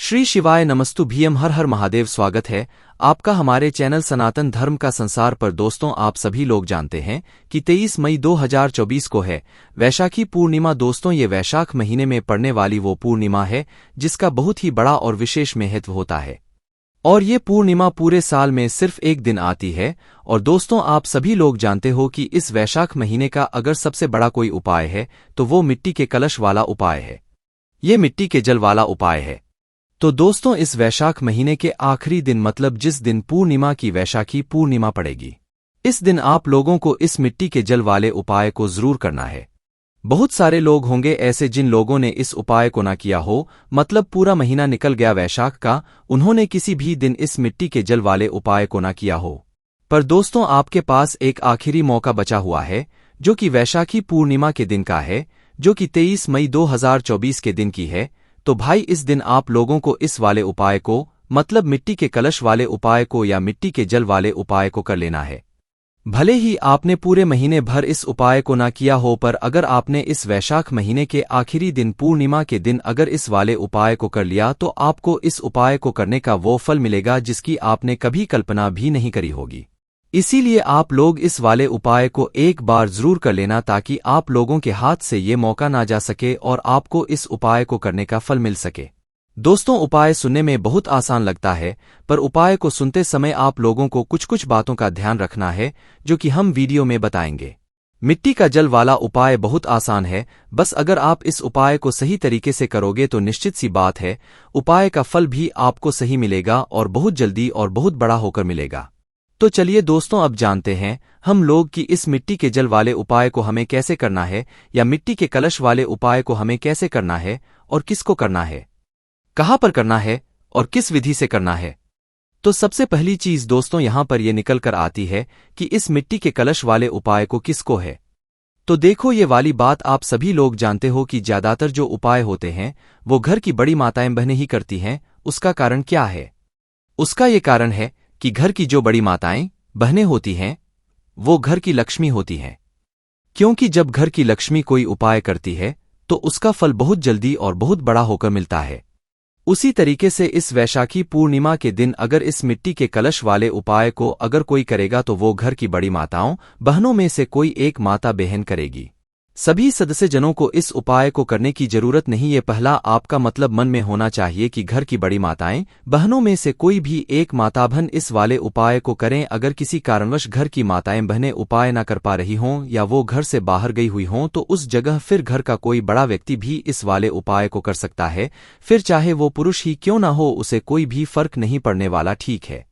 श्री शिवाय नमस्तु भीम हर हर महादेव। स्वागत है आपका हमारे चैनल सनातन धर्म का संसार पर। दोस्तों, आप सभी लोग जानते हैं कि 23 मई 2024 को है वैशाखी पूर्णिमा। दोस्तों, ये वैशाख महीने में पड़ने वाली वो पूर्णिमा है जिसका बहुत ही बड़ा और विशेष महत्व होता है, और ये पूर्णिमा पूरे साल में सिर्फ एक दिन आती है। और दोस्तों, आप सभी लोग जानते हो कि इस वैशाख महीने का अगर सबसे बड़ा कोई उपाय है तो वो मिट्टी के कलश वाला उपाय है। ये मिट्टी के जल वाला उपाय है। तो दोस्तों, इस वैशाख महीने के आखिरी दिन मतलब जिस दिन पूर्णिमा की वैशाखी पूर्णिमा पड़ेगी, इस दिन आप लोगों को इस मिट्टी के जल वाले उपाय को जरूर करना है। बहुत सारे लोग होंगे ऐसे जिन लोगों ने इस उपाय को ना किया हो, मतलब पूरा महीना निकल गया वैशाख का, उन्होंने किसी भी दिन इस मिट्टी के जल वाले उपाय को ना किया हो। पर दोस्तों, आपके पास एक आखिरी मौका बचा हुआ है जो कि वैशाखी पूर्णिमा के दिन का है, जो कि 23 मई 2024 के दिन की है। तो भाई, इस दिन आप लोगों को इस वाले उपाय को, मतलब मिट्टी के कलश वाले उपाय को या मिट्टी के जल वाले उपाय को कर लेना है। भले ही आपने पूरे महीने भर इस उपाय को ना किया हो, पर अगर आपने इस वैशाख महीने के आखिरी दिन पूर्णिमा के दिन अगर इस वाले उपाय को कर लिया तो आपको इस उपाय को करने का वो फल मिलेगा जिसकी आपने कभी कल्पना भी नहीं करी होगी। इसीलिए आप लोग इस वाले उपाय को एक बार जरूर कर लेना, ताकि आप लोगों के हाथ से ये मौका ना जा सके और आपको इस उपाय को करने का फल मिल सके। दोस्तों, उपाय सुनने में बहुत आसान लगता है, पर उपाय को सुनते समय आप लोगों को कुछ कुछ बातों का ध्यान रखना है जो कि हम वीडियो में बताएंगे। मिट्टी का जल वाला उपाय बहुत आसान है, बस अगर आप इस उपाय को सही तरीके से करोगे तो निश्चित सी बात है उपाय का फल भी आपको सही मिलेगा, और बहुत जल्दी और बहुत बड़ा होकर मिलेगा। तो चलिए दोस्तों, अब जानते हैं हम लोग कि इस मिट्टी के जल वाले उपाय को हमें कैसे करना है, या मिट्टी के कलश वाले उपाय को हमें कैसे करना है, और किसको करना है, कहाँ पर करना है, और किस विधि से करना है। तो सबसे पहली चीज दोस्तों यहां पर यह निकल कर आती है कि इस मिट्टी के कलश वाले उपाय को किसको है। तो देखो, ये वाली बात आप सभी लोग जानते हो कि ज्यादातर जो उपाय होते हैं वो घर की बड़ी माताएं बहनें ही करती हैं। उसका कारण क्या है? उसका ये कारण है कि घर की जो बड़ी माताएं बहनें होती हैं वो घर की लक्ष्मी होती हैं, क्योंकि जब घर की लक्ष्मी कोई उपाय करती है तो उसका फल बहुत जल्दी और बहुत बड़ा होकर मिलता है। उसी तरीके से इस वैशाखी पूर्णिमा के दिन अगर इस मिट्टी के कलश वाले उपाय को अगर कोई करेगा तो वो घर की बड़ी माताओं बहनों में से कोई एक माता बहन करेगी। सभी सदस्य जनों को इस उपाय को करने की जरूरत नहीं। ये पहला आपका मतलब मन में होना चाहिए कि घर की बड़ी माताएं बहनों में से कोई भी एक माता बहन इस वाले उपाय को करें। अगर किसी कारणवश घर की माताएं बहनें उपाय ना कर पा रही हों या वो घर से बाहर गई हुई हों तो उस जगह फिर घर का कोई बड़ा व्यक्ति भी इस वाले उपाय को कर सकता है। फिर चाहे वो पुरुष ही क्यों ना हो, उसे कोई भी फर्क नहीं पड़ने वाला, ठीक है।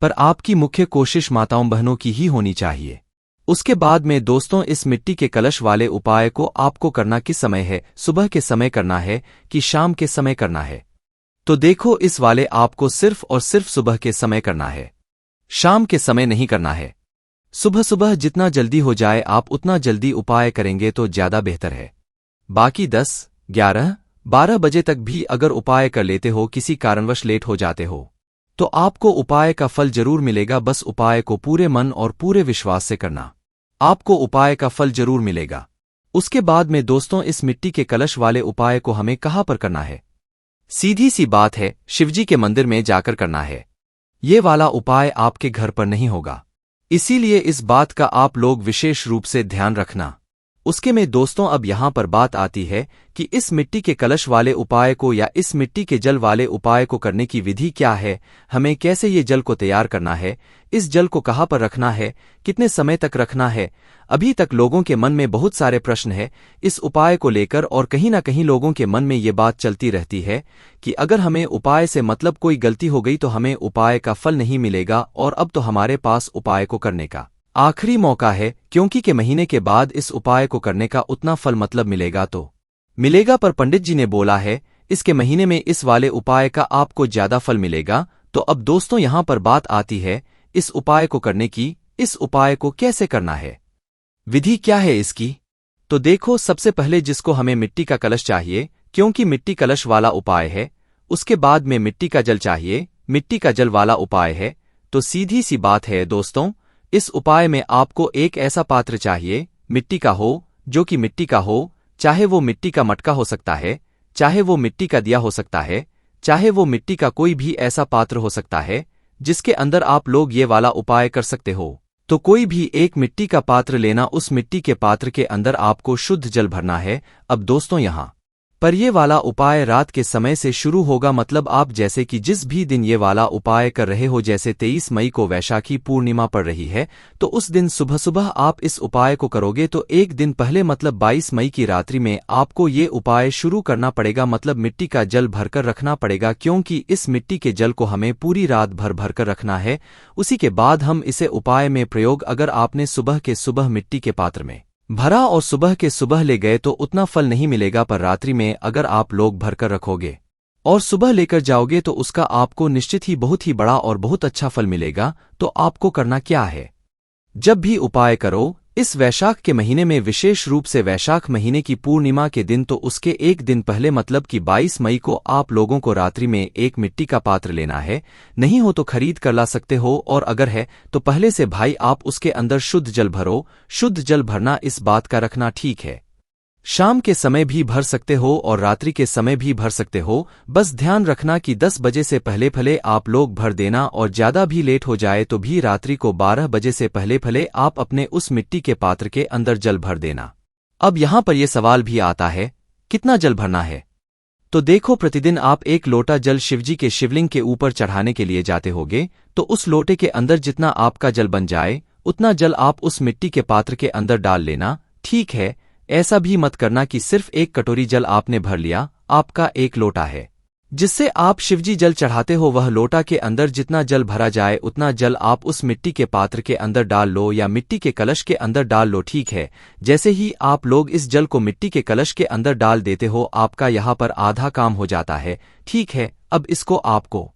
पर आपकी मुख्य कोशिश माताओं बहनों की ही होनी चाहिए। उसके बाद में दोस्तों, इस मिट्टी के कलश वाले उपाय को आपको करना किस समय है? सुबह के समय करना है कि शाम के समय करना है? तो देखो, इस वाले आपको सिर्फ और सिर्फ सुबह के समय करना है, शाम के समय नहीं करना है। सुबह सुबह जितना जल्दी हो जाए आप उतना जल्दी उपाय करेंगे तो ज्यादा बेहतर है। बाकी 10, 11, 12 बजे तक भी अगर उपाय कर लेते हो, किसी कारणवश लेट हो जाते हो, तो आपको उपाय का फल जरूर मिलेगा। बस उपाय को पूरे मन और पूरे विश्वास से करना, आपको उपाय का फल जरूर मिलेगा। उसके बाद में दोस्तों, इस मिट्टी के कलश वाले उपाय को हमें कहाँ पर करना है? सीधी सी बात है, शिवजी के मंदिर में जाकर करना है। ये वाला उपाय आपके घर पर नहीं होगा, इसीलिए इस बात का आप लोग विशेष रूप से ध्यान रखना। उसके में दोस्तों, अब यहां पर बात आती है कि इस मिट्टी के कलश वाले उपाय को या इस मिट्टी के जल वाले उपाय को करने की विधि क्या है, हमें कैसे ये जल को तैयार करना है, इस जल को कहाँ पर रखना है, कितने समय तक रखना है। अभी तक लोगों के मन में बहुत सारे प्रश्न हैं इस उपाय को लेकर, और कहीं ना कहीं लोगों के मन में ये बात चलती रहती है कि अगर हमें उपाय से मतलब कोई गलती हो गई तो हमें उपाय का फल नहीं मिलेगा। और अब तो हमारे पास उपाय को करने का आखिरी मौका है, क्योंकि के महीने के बाद इस उपाय को करने का उतना फल मतलब मिलेगा तो मिलेगा, पर पंडित जी ने बोला है इसके महीने में इस वाले उपाय का आपको ज्यादा फल मिलेगा। तो अब दोस्तों, यहां पर बात आती है इस उपाय को करने की। इस उपाय को कैसे करना है, विधि क्या है इसकी? तो देखो, सबसे पहले जिसको हमें मिट्टी का कलश चाहिए, क्योंकि मिट्टी कलश वाला उपाय है। उसके बाद में मिट्टी का जल चाहिए, मिट्टी का जल वाला उपाय है। तो सीधी सी बात है दोस्तों, इस उपाय में आपको एक ऐसा पात्र चाहिए मिट्टी का हो, जो कि मिट्टी का हो, चाहे वो मिट्टी का मटका हो सकता है, चाहे वो मिट्टी का दिया हो सकता है, चाहे वो मिट्टी का कोई भी ऐसा पात्र हो सकता है जिसके अंदर आप लोग ये वाला उपाय कर सकते हो। तो कोई भी एक मिट्टी का पात्र लेना, उस मिट्टी के पात्र के अंदर आपको शुद्ध जल भरना है। अब दोस्तों यहाँ पर ये वाला उपाय रात के समय से शुरू होगा, मतलब आप जैसे कि जिस भी दिन ये वाला उपाय कर रहे हो, जैसे 23 मई को वैशाखी पूर्णिमा पड़ रही है तो उस दिन सुबह सुबह आप इस उपाय को करोगे तो एक दिन पहले मतलब 22 मई की रात्रि में आपको ये उपाय शुरू करना पड़ेगा, मतलब मिट्टी का जल भरकर रखना पड़ेगा, क्योंकि इस मिट्टी के जल को हमें पूरी रात भर कर रखना है। उसी के बाद हम इसे उपाय में प्रयोग अगर आपने सुबह के सुबह मिट्टी के पात्र में भरा और सुबह के सुबह ले गए तो उतना फल नहीं मिलेगा, पर रात्रि में अगर आप लोग भरकर रखोगे और सुबह लेकर जाओगे तो उसका आपको निश्चित ही बहुत ही बड़ा और बहुत अच्छा फल मिलेगा। तो आपको करना क्या है, जब भी उपाय करो इस वैशाख के महीने में, विशेष रूप से वैशाख महीने की पूर्णिमा के दिन, तो उसके एक दिन पहले मतलब कि 22 मई को आप लोगों को रात्रि में एक मिट्टी का पात्र लेना है। नहीं हो तो खरीद कर ला सकते हो, और अगर है तो पहले से भाई आप उसके अंदर शुद्ध जल भरो। शुद्ध जल भरना इस बात का रखना ठीक है, शाम के समय भी भर सकते हो और रात्रि के समय भी भर सकते हो। बस ध्यान रखना कि 10 बजे से पहले आप लोग भर देना, और ज्यादा भी लेट हो जाए तो भी रात्रि को 12 बजे से पहले आप अपने उस मिट्टी के पात्र के अंदर जल भर देना। अब यहाँ पर यह सवाल भी आता है कितना जल भरना है, तो देखो प्रतिदिन आप 1 लोटा जल शिवजी के शिवलिंग के ऊपर चढ़ाने के लिए जाते होगे, तो उस लोटे के अंदर जितना आपका जल बन जाए उतना जल आप उस मिट्टी के पात्र के अंदर डाल लेना। ठीक है, ऐसा भी मत करना कि सिर्फ 1 कटोरी जल आपने भर लिया, आपका 1 लोटा है जिससे आप शिवजी जल चढ़ाते हो, वह लोटा के अंदर जितना जल भरा जाए उतना जल आप उस मिट्टी के पात्र के अंदर डाल लो या मिट्टी के कलश के अंदर डाल लो। ठीक है, जैसे ही आप लोग इस जल को मिट्टी के कलश के अंदर डाल देते हो आपका यहाँ पर आधा काम हो जाता है। ठीक है, अब इसको आपको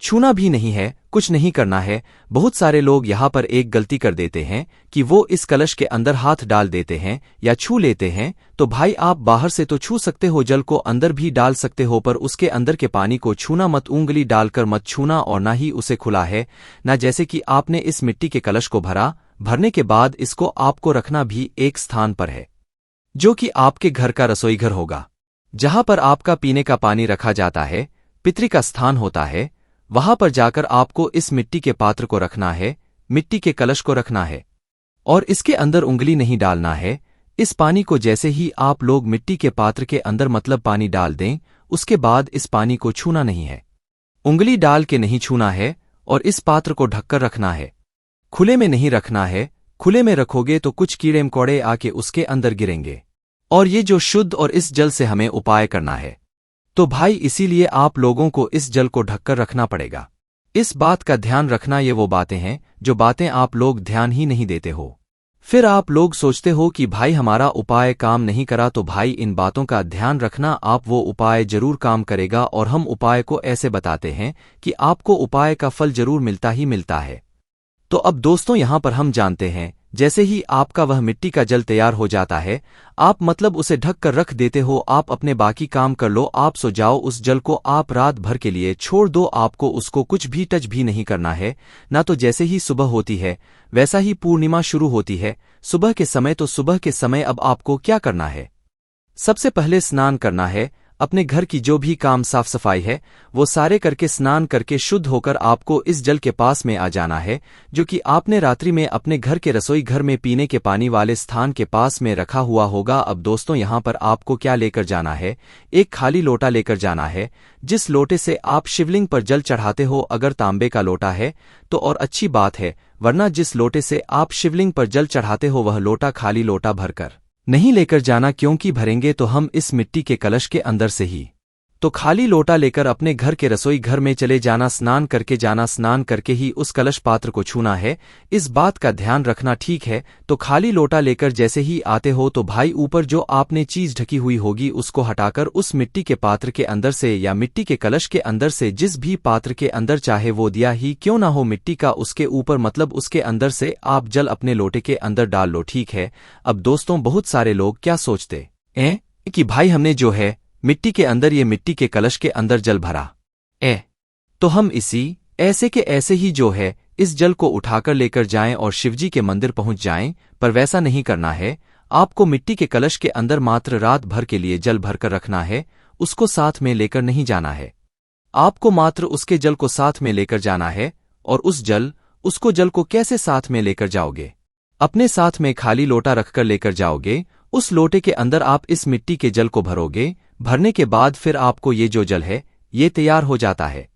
छूना भी नहीं है, कुछ नहीं करना है। बहुत सारे लोग यहाँ पर एक गलती कर देते हैं कि वो इस कलश के अंदर हाथ डाल देते हैं या छू लेते हैं। तो भाई आप बाहर से तो छू सकते हो, जल को अंदर भी डाल सकते हो, पर उसके अंदर के पानी को छूना मत, उंगली डालकर मत छूना, और ना ही उसे खुला है ना। जैसे कि आपने इस मिट्टी के कलश को भरने के बाद इसको आपको रखना भी एक स्थान पर है जो कि आपके घर का रसोई घर होगा, जहां पर आपका पीने का पानी रखा जाता है, पितरी का स्थान होता है। वहां पर जाकर आपको इस मिट्टी के पात्र को रखना है, मिट्टी के कलश को रखना है, और इसके अंदर उंगली नहीं डालना है। इस पानी को जैसे ही आप लोग मिट्टी के पात्र के अंदर मतलब पानी डाल दें, उसके बाद इस पानी को छूना नहीं है, उंगली डाल के नहीं छूना है, और इस पात्र को ढककर रखना है, खुले में नहीं रखना है। खुले में रखोगे तो कुछ कीड़े मकोड़े आके उसके अंदर गिरेंगे, और ये जो शुद्ध और इस जल से हमें उपाय करना है, तो भाई इसीलिए आप लोगों को इस जल को ढककर रखना पड़ेगा। इस बात का ध्यान रखना, ये वो बातें हैं जो बातें आप लोग ध्यान ही नहीं देते हो। फिर आप लोग सोचते हो कि भाई हमारा उपाय काम नहीं करा, तो भाई इन बातों का ध्यान रखना, आप वो उपाय जरूर काम करेगा, और हम उपाय को ऐसे बताते हैं कि आपको उपाय का फल जरूर मिलता ही मिलता है। तो अब दोस्तों यहाँ पर हम जानते हैं, जैसे ही आपका वह मिट्टी का जल तैयार हो जाता है, आप मतलब उसे ढक कर रख देते हो, आप अपने बाकी काम कर लो, आप सो जाओ। उस जल को आप रात भर के लिए छोड़ दो, आपको उसको कुछ भी टच भी नहीं करना है ना। तो जैसे ही सुबह होती है वैसा ही पूर्णिमा शुरू होती है सुबह के समय। तो सुबह के समय अब आपको क्या करना है, सबसे पहले स्नान करना है, अपने घर की जो भी काम साफ सफाई है वो सारे करके स्नान करके शुद्ध होकर आपको इस जल के पास में आ जाना है, जो कि आपने रात्रि में अपने घर के रसोई घर में पीने के पानी वाले स्थान के पास में रखा हुआ होगा। अब दोस्तों यहाँ पर आपको क्या लेकर जाना है, एक खाली लोटा लेकर जाना है, जिस लोटे से आप शिवलिंग पर जल चढ़ाते हो। अगर तांबे का लोटा है तो और अच्छी बात है, वरना जिस लोटे से आप शिवलिंग पर जल चढ़ाते हो वह लोटा खाली लोटा भरकर नहीं लेकर जाना, क्योंकि भरेंगे तो हम इस मिट्टी के कलश के अंदर से ही। तो खाली लोटा लेकर अपने घर के रसोई घर में चले जाना, स्नान करके जाना, स्नान करके ही उस कलश पात्र को छूना है, इस बात का ध्यान रखना। ठीक है, तो खाली लोटा लेकर जैसे ही आते हो तो भाई ऊपर जो आपने चीज ढकी हुई होगी उसको हटाकर उस मिट्टी के पात्र के अंदर से या मिट्टी के कलश के अंदर से, जिस भी पात्र के अंदर चाहे वो दिया ही क्यों ना हो मिट्टी का, उसके ऊपर मतलब उसके अंदर से आप जल अपने लोटे के अंदर डाल लो। ठीक है, अब दोस्तों बहुत सारे लोग क्या सोचते हैं कि भाई हमने जो है मिट्टी के अंदर ये मिट्टी के कलश के अंदर जल भरा तो हम इसी ऐसे के ऐसे ही जो है इस जल को उठाकर लेकर जाएं और शिवजी के मंदिर पहुंच जाएं, पर वैसा नहीं करना है। आपको मिट्टी के कलश के अंदर मात्र रात भर के लिए जल भरकर रखना है, उसको साथ में लेकर नहीं जाना है। आपको मात्र उसके जल को साथ में लेकर जाना है, और उसको जल को कैसे साथ में लेकर जाओगे? अपने साथ में खाली लोटा रखकर लेकर जाओगे। उस लोटे के अंदर आप इस मिट्टी के जल को भरोगे। भरने के बाद फिर आपको ये जो जल है ये तैयार हो जाता है।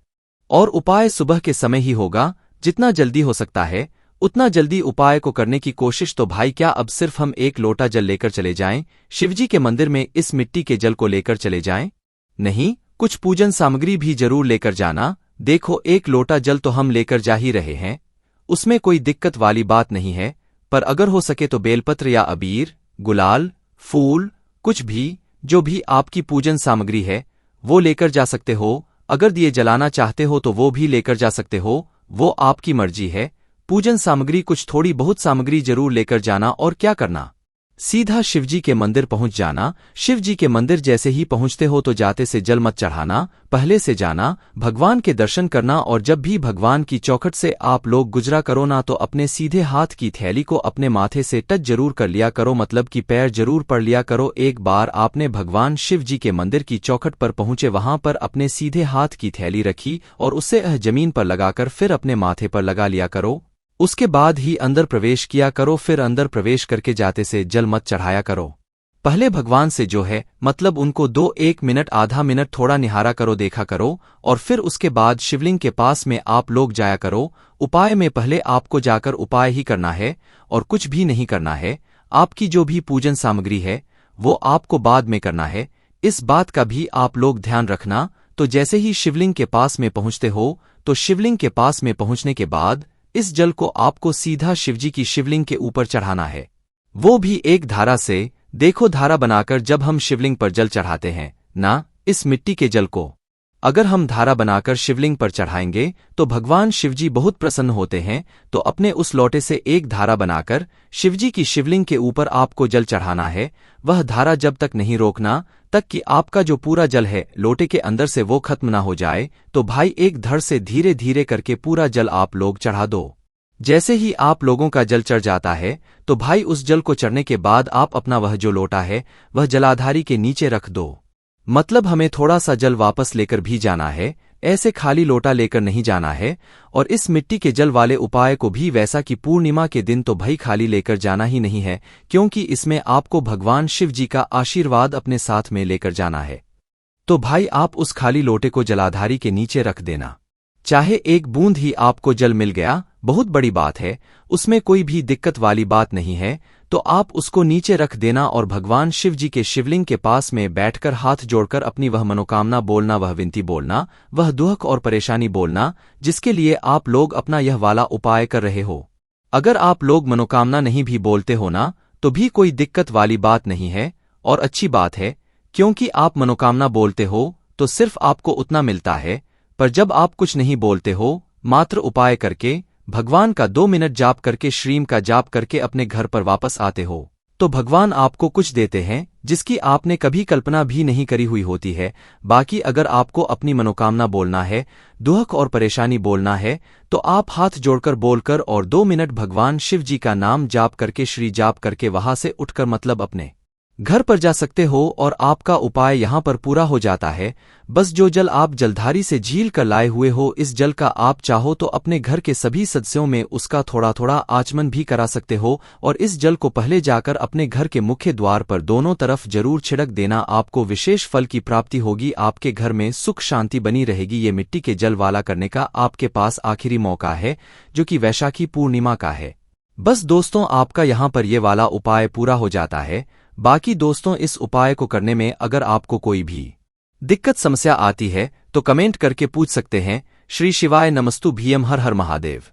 और उपाय सुबह के समय ही होगा। जितना जल्दी हो सकता है उतना जल्दी उपाय को करने की कोशिश। तो भाई, क्या अब सिर्फ हम एक लोटा जल लेकर चले जाएं? शिवजी के मंदिर में इस मिट्टी के जल को लेकर चले जाएं? नहीं, कुछ पूजन सामग्री भी जरूर लेकर जाना। देखो, एक लोटा जल तो हम लेकर जा ही रहे हैं, उसमें कोई दिक्कत वाली बात नहीं है। पर अगर हो सके तो बेलपत्र या अबीर, गुलाल, फूल, कुछ भी, जो भी आपकी पूजन सामग्री है वो लेकर जा सकते हो। अगर दिए जलाना चाहते हो तो वो भी लेकर जा सकते हो, वो आपकी मर्जी है। पूजन सामग्री कुछ थोड़ी बहुत सामग्री जरूर लेकर जाना। और क्या करना? सीधा शिवजी के मंदिर पहुंच जाना। शिवजी के मंदिर जैसे ही पहुंचते हो तो जाते से जल मत चढ़ाना, पहले से जाना, भगवान के दर्शन करना। और जब भी भगवान की चौखट से आप लोग गुजरा करो ना, तो अपने सीधे हाथ की थैली को अपने माथे से टच जरूर कर लिया करो, मतलब कि पैर जरूर पड़ लिया करो। एक बार आपने भगवान शिव जी के मंदिर की चौखट पर पहुंचे, वहां पर अपने सीधे हाथ की थैली रखी और उससे जमीन पर लगाकर फिर अपने माथे पर लगा लिया करो। उसके बाद ही अंदर प्रवेश किया करो। फिर अंदर प्रवेश करके जाते से जल मत चढ़ाया करो। पहले भगवान से जो है मतलब उनको 2-1 मिनट आधा मिनट थोड़ा निहारा करो, देखा करो। और फिर उसके बाद शिवलिंग के पास में आप लोग जाया करो। उपाय में पहले आपको जाकर उपाय ही करना है और कुछ भी नहीं करना है। आपकी जो भी पूजन सामग्री है वो आपको बाद में करना है, इस बात का भी आप लोग ध्यान रखना। तो जैसे ही शिवलिंग के पास में पहुंचते हो तो शिवलिंग के पास में पहुंचने के बाद इस जल को आपको सीधा शिवजी की शिवलिंग के ऊपर चढ़ाना है, वो भी एक धारा से। देखो, धारा बनाकर जब हम शिवलिंग पर जल चढ़ाते हैं ना, इस मिट्टी के जल को अगर हम धारा बनाकर शिवलिंग पर चढ़ाएंगे तो भगवान शिवजी बहुत प्रसन्न होते हैं। तो अपने उस लोटे से एक धारा बनाकर शिवजी की शिवलिंग के ऊपर आपको जल चढ़ाना है। वह धारा जब तक नहीं रोकना तक कि आपका जो पूरा जल है लोटे के अंदर से वो खत्म ना हो जाए। तो भाई, एक धड़ से धीरे धीरे करके पूरा जल आप लोग चढ़ा दो। जैसे ही आप लोगों का जल चढ़ जाता है तो भाई, उस जल को चढ़ने के बाद आप अपना वह जो लोटा है वह जलाधारी के नीचे रख दो। मतलब हमें थोड़ा सा जल वापस लेकर भी जाना है, ऐसे खाली लोटा लेकर नहीं जाना है। और इस मिट्टी के जल वाले उपाय को भी वैसा कि पूर्णिमा के दिन तो भाई खाली लेकर जाना ही नहीं है, क्योंकि इसमें आपको भगवान शिव जी का आशीर्वाद अपने साथ में लेकर जाना है। तो भाई, आप उस खाली लोटे को जलाधारी के नीचे रख देना। चाहे एक बूंद ही आपको जल मिल गया, बहुत बड़ी बात है, उसमें कोई भी दिक्कत वाली बात नहीं है। तो आप उसको नीचे रख देना और भगवान शिव जी के शिवलिंग के पास में बैठकर हाथ जोड़कर अपनी वह मनोकामना बोलना, वह विनती बोलना, वह दुख और परेशानी बोलना जिसके लिए आप लोग अपना यह वाला उपाय कर रहे हो। अगर आप लोग मनोकामना नहीं भी बोलते हो ना, तो भी कोई दिक्कत वाली बात नहीं है और अच्छी बात है, क्योंकि आप मनोकामना बोलते हो तो सिर्फ आपको उतना मिलता है। पर जब आप कुछ नहीं बोलते हो, मात्र उपाय करके भगवान का 2 मिनट जाप करके, श्रीम का जाप करके अपने घर पर वापस आते हो, तो भगवान आपको कुछ देते हैं जिसकी आपने कभी कल्पना भी नहीं करी हुई होती है। बाकी अगर आपको अपनी मनोकामना बोलना है, दुख और परेशानी बोलना है, तो आप हाथ जोड़कर बोलकर और 2 मिनट भगवान शिव जी का नाम जाप करके, श्री जाप करके वहां से उठकर मतलब अपने घर पर जा सकते हो और आपका उपाय यहां पर पूरा हो जाता है। बस जो जल आप जलधारी से झील कर लाए हुए हो, इस जल का आप चाहो तो अपने घर के सभी सदस्यों में उसका थोड़ा थोड़ा आचमन भी करा सकते हो। और इस जल को पहले जाकर अपने घर के मुख्य द्वार पर दोनों तरफ जरूर छिड़क देना, आपको विशेष फल की प्राप्ति होगी, आपके घर में सुख शांति बनी रहेगी। ये मिट्टी के जल वाला करने का आपके पास आखिरी मौका है, जो कि वैशाखी पूर्णिमा का है। बस दोस्तों, आपका यहाँ पर ये वाला उपाय पूरा हो जाता है। बाकी दोस्तों, इस उपाय को करने में अगर आपको कोई भी दिक्कत समस्या आती है तो कमेंट करके पूछ सकते हैं। श्री शिवाय नमस्तु भीम, हर हर महादेव।